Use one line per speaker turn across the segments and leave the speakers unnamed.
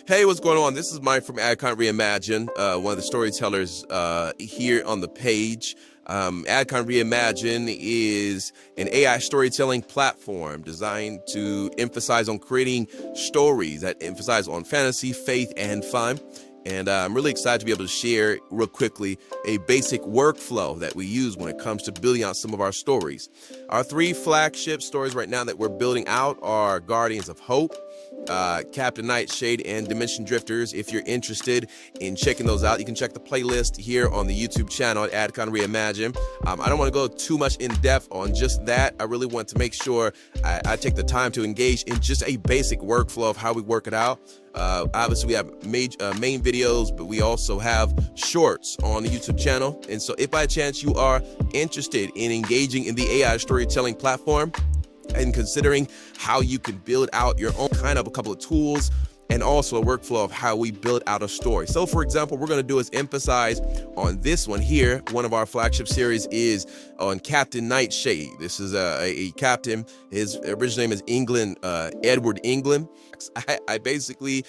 Hey, what's going on? This is Mike from ADKON Reimagine, one of the storytellers here on the page. ADKON Reimagine is an AI storytelling platform designed to emphasize on creating stories that emphasize on fantasy, faith, and fun. And I'm really excited to be able to share real quickly a basic workflow that we use when it comes to building out some of our stories. Our three flagship stories right now that we're building out are Guardians of Hope, Captain Nightshade, and Dimension Drifters. If you're interested in checking those out, you can check the playlist here on the YouTube channel at ADKON Reimagine. I don't want to go too much in depth on just that. I really want to make sure I take the time to engage in just a basic workflow of how we work it out. Obviously, we have main videos, but we also have shorts on the YouTube channel. And so if by chance you are interested in engaging in the AI storytelling platform and considering how you can build out your own kind of a couple of tools and also a workflow of how we build out a story. So for example, we're going to do is emphasize on this one here. One of our flagship series is on Captain Nightshade. This is a captain. His original name is Edward England. I basically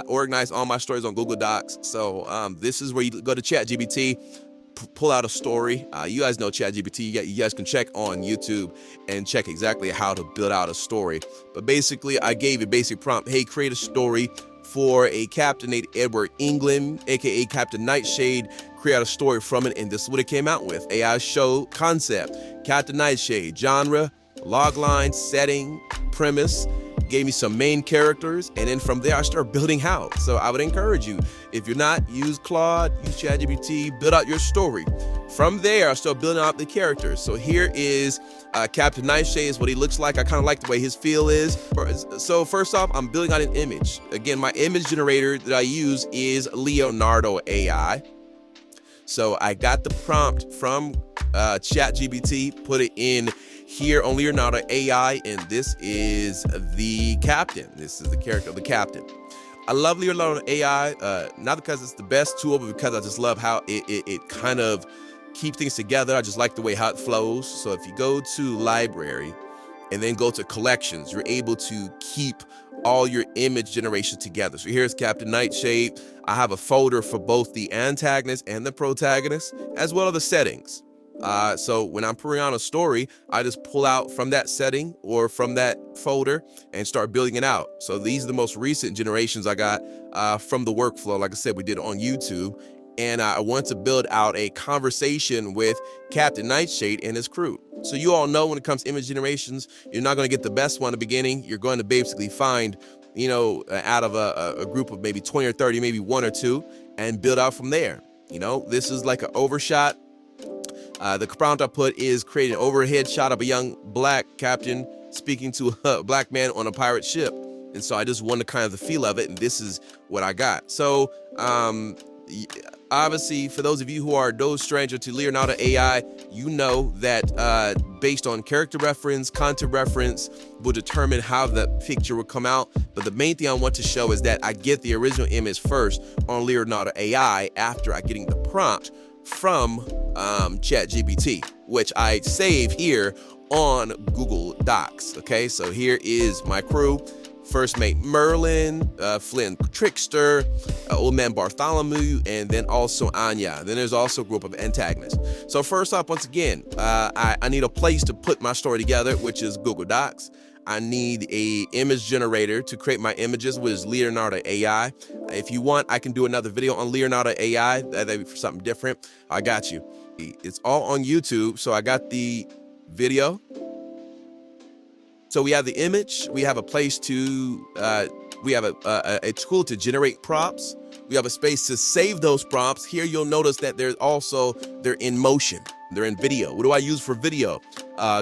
organize all my stories on Google Docs. So this is where you go to ChatGPT, pull out a story. You guys know ChatGPT. You guys can check on YouTube and check exactly how to build out a story. But basically, I gave a basic prompt. Hey, create a story for a captain named Edward England, aka Captain Nightshade. Create a story from it, and this is what it came out with. AI show concept, Captain Nightshade, genre, logline, setting, premise. Gave me some main characters, and then from there I started building out. So I would encourage you, if you're not, use Claude, use ChatGPT, build out your story. From there I start building out the characters. So here is Captain Nightshade, is what he looks like. I kind of like the way his feel is. So first off, I'm building out an image. Again, my image generator that I use is Leonardo AI. So I got the prompt from ChatGPT, put it in here on Leonardo AI, and this is the captain. This is the character of the captain. I love Leonardo AI, not because it's the best tool, but because I just love how it kind of keeps things together. I just like the way how it flows. So if you go to library and then go to collections, you're able to keep all your image generation together. So here's Captain Nightshade. I have a folder for both the antagonist and the protagonist, as well as the settings. So when I'm putting on a story, I just pull out from that setting or from that folder and start building it out. So these are the most recent generations I got from the workflow. Like I said, we did it on YouTube, and I want to build out a conversation with Captain Nightshade and his crew. So you all know when it comes to image generations, you're not going to get the best one at the beginning. You're going to basically find, out of a group of maybe 20 or 30, maybe one or two, and build out from there. This is like an overshot. The prompt I put is create an overhead shot of a young black captain speaking to a black man on a pirate ship. And so I just wanted kind of the feel of it, and this is what I got. So obviously, for those of you who are no stranger to Leonardo AI, you know that based on character reference, content reference, will determine how the picture will come out. But the main thing I want to show is that I get the original image first on Leonardo AI after I getting the prompt from ChatGPT, which I save here on Google Docs. Okay, so here is my crew. First mate Merlin, Flynn Trickster, Old Man Bartholomew, and then also Anya. Then there's also a group of antagonists. So first off, once again, I need a place to put my story together, which is Google Docs. I need a image generator to create my images, which is Leonardo AI. If you want, I can do another video on Leonardo AI. That'd be for something different. I got you. It's all on YouTube. So I got the video. So we have the image. We have a place to, we have a tool to generate prompts. We have a space to save those prompts. Here you'll notice that they're in motion. They're in video. What do I use for video?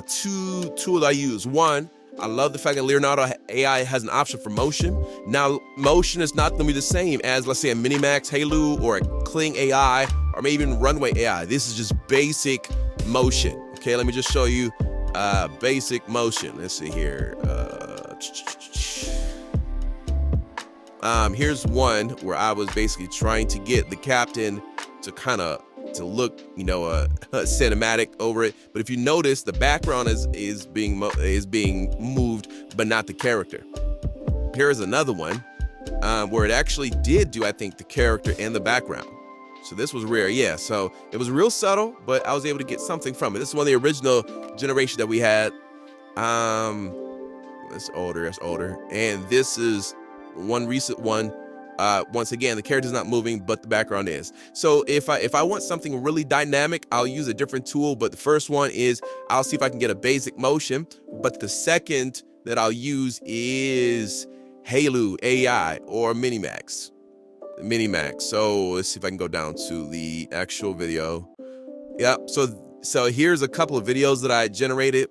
Two tools I use. One, I love the fact that Leonardo AI has an option for motion. Now, motion is not going to be the same as, let's say, a Minimax Halo or a Kling AI or maybe even Runway AI. This is just basic motion. Okay, let me just show you basic motion. Let's see here. Here's one where I was basically trying to get the captain to look, cinematic over it. But if you notice, the background is being moved, but not the character. Here's another one where it actually did do, I think, the character and the background. So this was rare, yeah. So it was real subtle, but I was able to get something from it. This is one of the original generation that we had. That's older. And this is one recent one. Once again, the character's not moving, but the background is. So if I want something really dynamic, I'll use a different tool. But the first one is I'll see if I can get a basic motion. But the second that I'll use is Halo AI or Minimax. So let's see if I can go down to the actual video. Yep. So here's a couple of videos that I generated.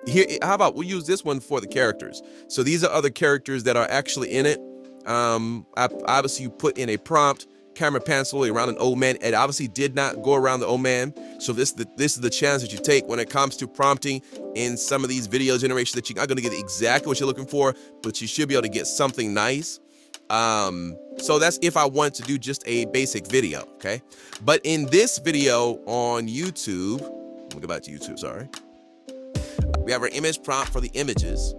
Here, how about we use this one for the characters? So these are other characters that are actually in it. Obviously you put in a prompt, camera pans slowly around an old man. It obviously did not go around the old man. So this is the chance that you take when it comes to prompting in some of these video generations, that you're not going to get exactly what you're looking for, but you should be able to get something nice. So that's if I want to do just a basic video, okay? But in this video on YouTube, we'll go back to YouTube, sorry. We have our image prompt for the images.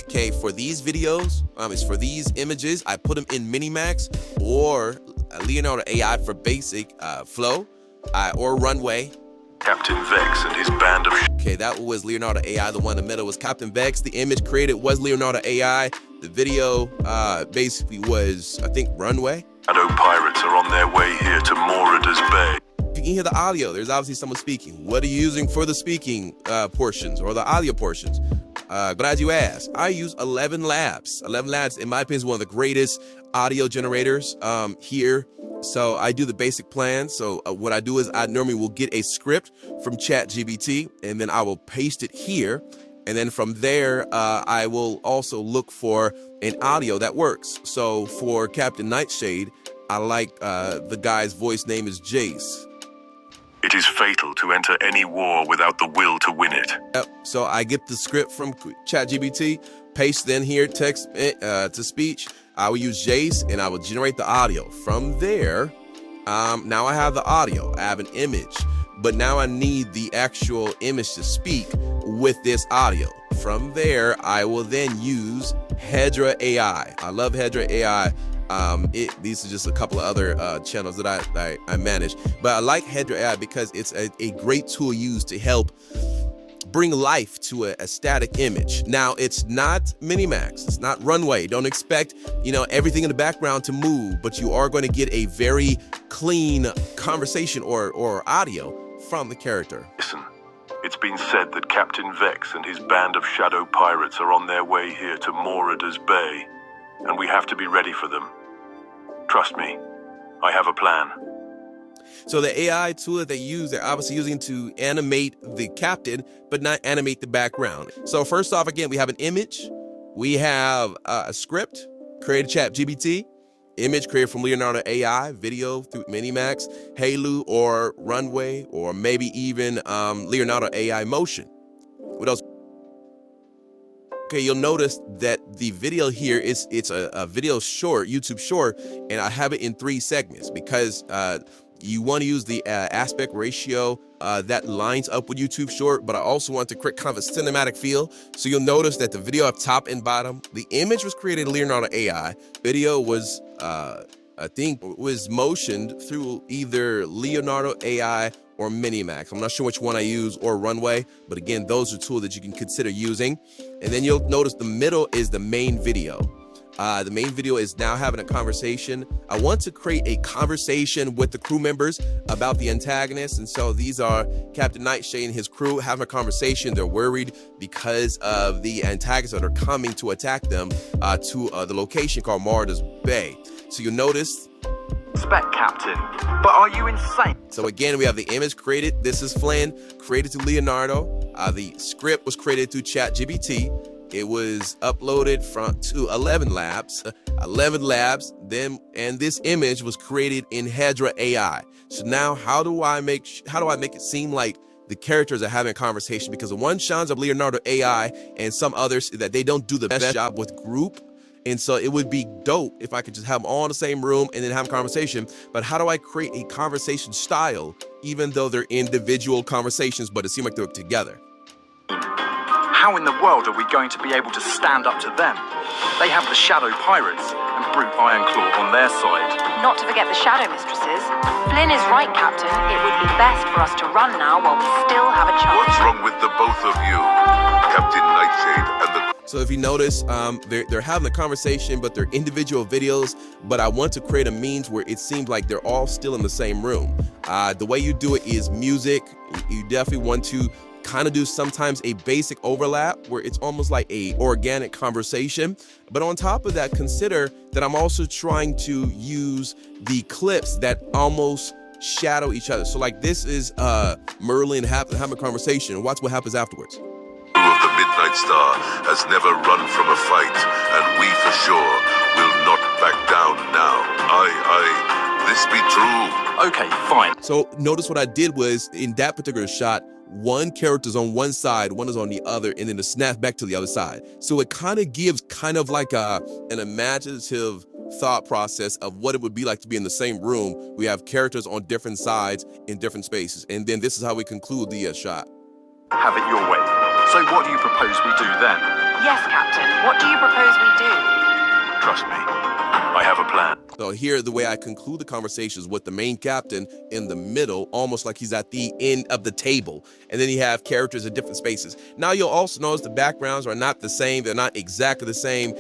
Okay, for these videos, it's for these images, I put them in Minimax or Leonardo AI for basic flow or runway.
Captain Vex and his band of...
Okay, that was Leonardo AI. The one in the middle was Captain Vex. The image created was Leonardo AI. The video basically was, I think, runway.
Shadow pirates are on their way here to Morida's Bay.
You can hear the audio. There's obviously someone speaking. What are you using for the speaking portions or the audio portions? Glad you asked. I use 11 Labs. 11 Labs, in my opinion, is one of the greatest audio generators here. So I do the basic plan. So what I do is I normally will get a script from ChatGPT, and then I will paste it here. And then from there, I will also look for an audio that works. So for Captain Nightshade, I like the guy's voice name is Jace.
It is fatal to enter any war without the will to win it.
Yep. So I get the script from ChatGPT, paste then here, text to speech. I will use Jace and I will generate the audio. From there, now I have the audio, I have an image, but now I need the actual image to speak with this audio. From there, I will then use Hedra AI. I love Hedra AI. These are just a couple of other channels that I manage, but I like Hedra AI because it's a great tool used to help bring life to a static image. Now, it's not Minimax, it's not runway. Don't expect, everything in the background to move, but you are going to get a very clean conversation or audio from the character.
Listen, it's been said that Captain Vex and his band of shadow pirates are on their way here to Morida's Bay, and we have to be ready for them. Trust me, I have a plan.
So the AI tool that they use, they're obviously using to animate the captain, but not animate the background. So first off, again, we have an image. We have a script, created ChatGPT, image created from Leonardo AI, video through Minimax, Halo or Runway, or maybe even Leonardo AI Motion. What else? Okay, you'll notice that the video here it's a video short, YouTube short, and I have it in 3 segments because you want to use the aspect ratio that lines up with YouTube short, but I also want to create kind of a cinematic feel. So you'll notice that the video up top and bottom, the image was created in Leonardo AI. Video was, I think, was motioned through either Leonardo AI or Minimax. I'm not sure which one I use, or Runway, but again, those are tools that you can consider using. And then you'll notice the middle is the main video. The main video is now having a conversation. I want to create a conversation with the crew members about the antagonist. And so these are Captain Nightshade and his crew having a conversation. They're worried because of the antagonists that are coming to attack them to the location called Morida's Bay. So you'll notice.
Respect, Captain, but are you insane?
So again, we have the image created. This is Flynn, created to Leonardo. The script was created through ChatGPT. It was uploaded to 11 Labs, and this image was created in Hedra AI. So now how do I make it seem like the characters are having a conversation? Because the one shines of Leonardo AI and some others that they don't do the best job with group. And so it would be dope if I could just have them all in the same room and then have a conversation. But how do I create a conversation style, even though they're individual conversations, but it seems like they're together?
How in the world are we going to be able to stand up to them? They have the Shadow Pirates and Brute Ironclaw on their side.
Not to forget the Shadow Mistresses. Flynn is right, Captain. It would be best for us to run now while we still have a chance.
What's wrong with the both of you? Captain Nightshade and the...
So if you notice, they're having a conversation, but they're individual videos, but I want to create a means where it seems like they're all still in the same room. The way you do it is music. You definitely want to kind of do sometimes a basic overlap where it's almost like a organic conversation. But on top of that, consider that I'm also trying to use the clips that almost shadow each other. So like this is Merlin having a conversation. Watch what happens afterwards.
of the Midnight Star has never run from a fight, and we for sure will not back down now. This be true.
Okay, fine.
So notice what I did was, in that particular shot, one character's on one side, one is on the other, and then the snap back to the other side. So it kind of gives kind of like an imaginative thought process of what it would be like to be in the same room. We have characters on different sides in different spaces. And then this is how we conclude the shot.
Have it your way. So what do you propose we do then?
Yes, Captain. What do you propose we do?
Trust me, I have a plan.
So here, the way I conclude the conversation is with the main captain in the middle, almost like he's at the end of the table. And then you have characters in different spaces. Now you'll also notice the backgrounds are not the same. They're not exactly the same.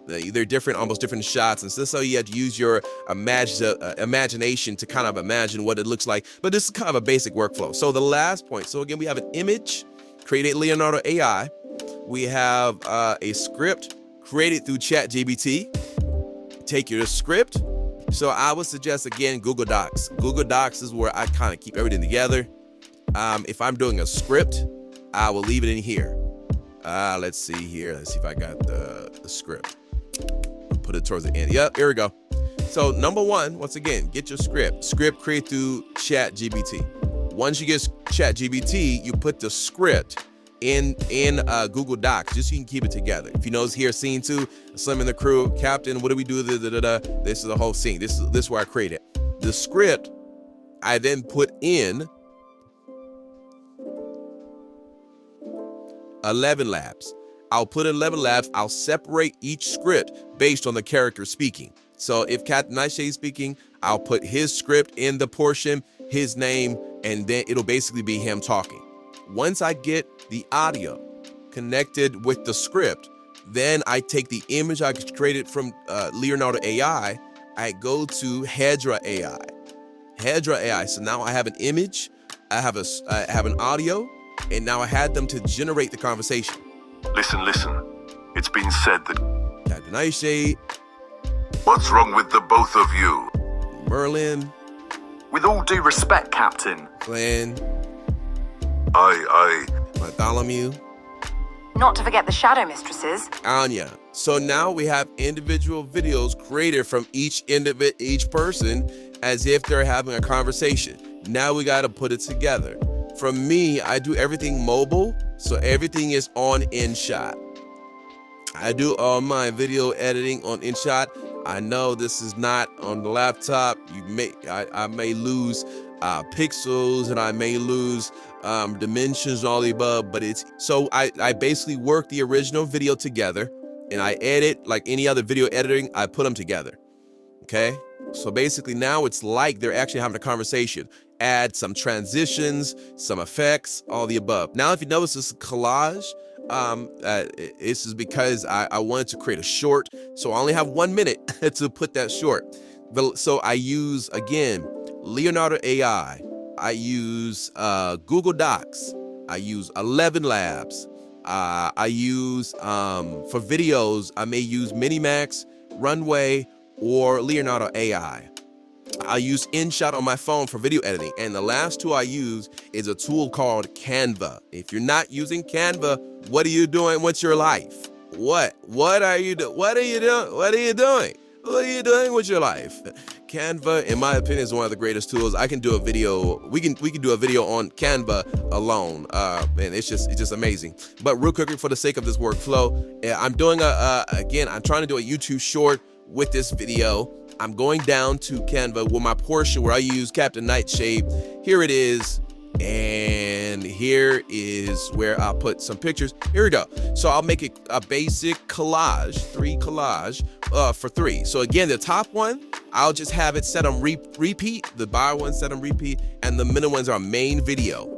They're different, almost different shots. And so you have to use your imagination to kind of imagine what it looks like. But this is kind of a basic workflow. So the last point. So again, we have an image created Leonardo AI. We have a script created through ChatGPT. Take your script. So I would suggest, again, Google Docs. Google Docs is where I kind of keep everything together. If I'm doing a script, I will leave it in here. Let's see here. Let's see if I got the script. I'll put it towards the end. Yep, here we go. So number one, once again, get your script. Script created through ChatGPT. Once you get ChatGPT, you put the script in Google Docs, just so you can keep it together. If you notice here, scene 2, Slim and the crew, Captain, what do we do? This is the whole scene. This is where I created the script. I then put in 11 labs. I'll put in 11 labs. I'll separate each script based on the character speaking. So if Captain Nightshade is speaking, I'll put his script in the portion, his name, and then it'll basically be him talking. Once I get the audio connected with the script, then I take the image I created from Leonardo AI, I go to Hedra AI. Hedra AI. So now I have an image, I have an audio, and now I had them to generate the conversation.
Listen. It's been said that
Captain Nightshade,
What's wrong with the both of you?
Merlin,
With all due respect, Captain.
Flynn, Bartholomew,
Not to forget the Shadow Mistresses.
Anya. So now we have individual videos created from each person as if they're having a conversation. Now we got to put it together. For me, I do everything mobile, so everything is on InShot. I do all my video editing on InShot. I know this is not on the laptop. I may lose pixels, and I may lose dimensions and all the above, but it's so I basically work the original video together, and I edit like any other video editing. I put them together. Okay, so basically now it's like they're actually having a conversation. Add some transitions, some effects, all the above. Now, if you notice this collage, this is because I wanted to create a short, so I only have 1 minute to put that short. So I use, again, Leonardo AI. I use Google Docs. I use 11 labs. I use, for videos, I may use Minimax, Runway, or Leonardo AI. I use InShot on my phone for video editing. And the last tool I use is a tool called Canva. If you're not using Canva, what are you doing with your life? What are you doing? What are you doing? What are you doing? What are you doing with your life? Canva, in my opinion, is one of the greatest tools. I can do a video. We can do a video on Canva alone. And it's just amazing. But real quickly, for the sake of this workflow, I'm doing again, I'm trying to do a YouTube short with this video. I'm going down to Canva with my portion where I use Captain Nightshade. Here it is. And here is where I'll put some pictures. Here we go. So I'll make it a basic collage, 3 collage for 3. So again, the top one, I'll just have it set on repeat, the bottom one set on repeat, and the middle ones are main video.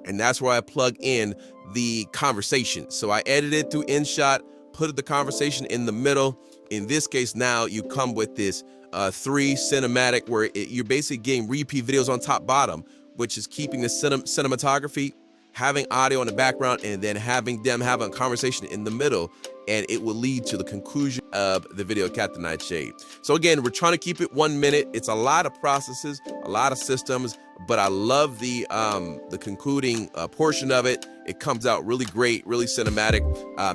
And that's where I plug in the conversation. So I edited through InShot, put the conversation in the middle. In this case, now you come with this 3 cinematic where you're basically getting repeat videos on top bottom, which is keeping the cinematography, having audio in the background, and then having them have a conversation in the middle, and it will lead to the conclusion of the video Captain Nightshade. So again, we're trying to keep it 1 minute. It's a lot of processes, a lot of systems, but I love the concluding portion of it. It comes out really great, really cinematic.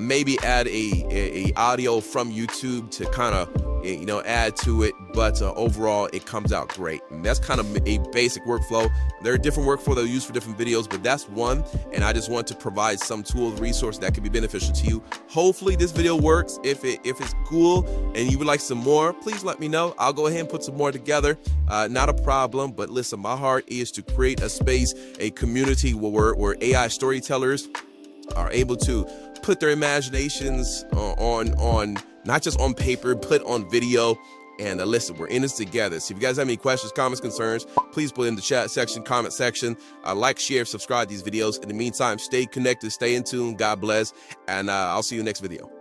Maybe add a audio from YouTube to kind of add to it, but overall it comes out great. And that's kind of a basic workflow. There are different workflows that are used for different videos, but that's one, and I just want to provide some tool resource that can be beneficial to you. Hopefully this video works. If it's cool and you would like some more, please let me know. I'll go ahead and put some more together. Not a problem, but listen, my heart is to create a space, a community where AI storytellers are able to put their imaginations on not just on paper, but on video. And listen, we're in this together. So if you guys have any questions, comments, concerns, please put in the chat section, comment section. Like, share, subscribe to these videos. In the meantime, stay connected, stay in tune. God bless. And I'll see you next video.